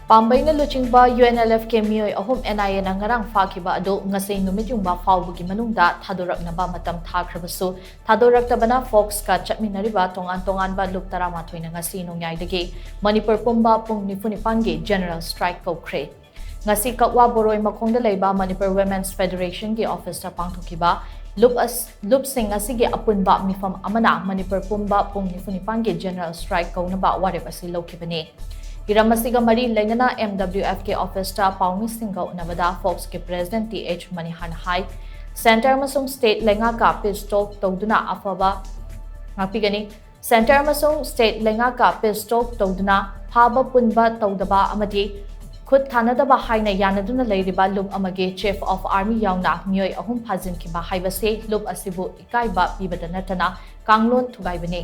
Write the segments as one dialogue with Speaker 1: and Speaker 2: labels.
Speaker 1: Pambei na luchingba UNLF ke meeoi ahum NIA na ngarang phakhiba ado Ngasi numityungba phaobagi manungda thadoraknaba matam thakhrabasu thadoraktabana FOCs ka chatminariba tonganba luk 11 na Ngasi Nongyai Dagi Manipur Pumba Pung nifunipangi General Strike Koukhre. Ngasi kakwa boroi makongda leiba Manipur Women's Federation ki office ta pangthokiba lup sing asigi apunba mifam amana Manipur Pumba Pung nifunipangi General Strike kaunaba warep asi lokibani. Hiramasiga Mari Lengana MWF ke office ta Paungi Singaw Navada FOCs ke President TH Manihan Hai Center Masung State Lenga ka pistol tawduna afaba ngapigani Center Masung State Lenga ka pistol tawduna phaba punba tawdaba amadi khut thanadaba haina yanaduna leiriba lub amage Chief of Army yauna meeoi ahum phajin ki ba haibase lub asibu ikaiba pibada natana kanglon thugaibani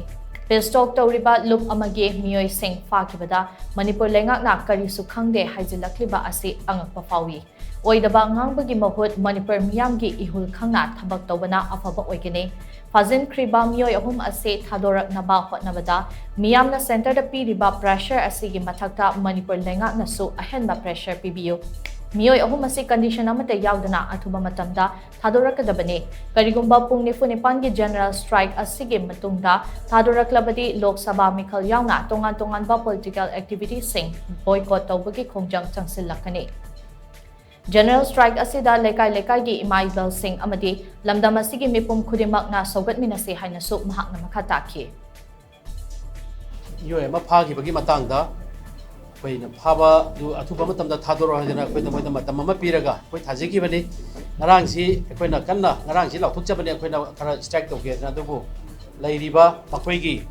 Speaker 1: Pistol Tauriba Lup Amage meeoi sing phakibada Manipur lengak na karisu khangde haijilakliba asi angakpa phawi oidaba ngangbagi mahut Manipur miyamgi ihul khangna thabak tawbana afaba oigene phajin khriba meeoi ahum ase thadoraknaba hotnabada miyamna center da piriba pressure asigi mathakta Manipur lengak na su ahenba pressure pibiyo meeoi ahum ase condition amata yaudana athuba matamda thadorakadabane karigumba pung nifunipangi General Strike asige matungda thadoraklabadi Lok Sabha mikhal yauna tonganba political activities sing boycott tawbagi khongjang changsilakani General Strike asida lekai gi imaibel sing amadi lamdam asige mipum khudimak na sogatminase haina su mahakna makhataki
Speaker 2: UNLF ma phagibagi matangda Koina Paba, do Atuba Matam, the Tadora, and Matam Piraga, quite Haziki, Narangsi, Equina Kana, Narangsi, Putjabani, Equina, Stack of Gazanabo, Ladiba, Pakwegi,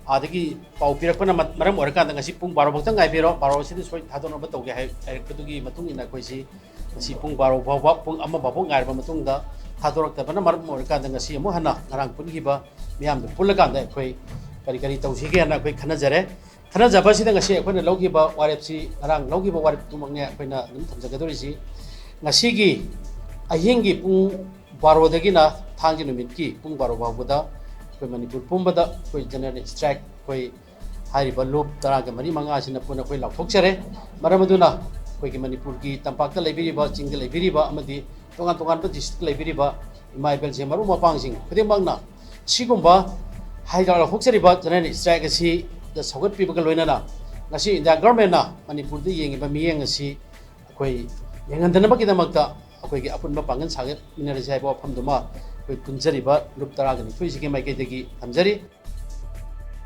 Speaker 2: Adagi, Paupirapana, Madam Orkan, and Sipung Barabotang, I Biro, Baro City, Tadona Batoga, Kutugi, Matung in Aquasi, Sipung Baro, Pung Amabapung, Arbamatunda, Thadoraktabana, Madam Orkan, and Sia Mohana, Narang Pungiba, Miam, the Pulagan, that way, Karikari Tausi, and a quick Kanazare. Kana Zabasi ngasi akhona logiba warepsi arang logiba warep tumangnya akhona dum thamjagadorisi ngasigi ahingi pung 12 dagi na thangji numitki pung 12 bawda koi Manipur Pumba da koi general strike koi hariba loop taraga mari manga sina puna koi laukthokchare maramaduna koi ki Manipur ki tampakta leibiriba chingda leibiriba amadi tongan ba district leibiriba imaibel je maru mapangsing khudimangna sigumba haidala hoksariba general strike asi the Sogat people Loinana. Nasi in the government na Manipur the Yang Bamiang si Aquay Yangandanabaki the Magda, Aquay upon Mapangan Sagat, Minarisa Pamduma, with Punjariba, Luptaragan, Twisi Makedegi, Amjari.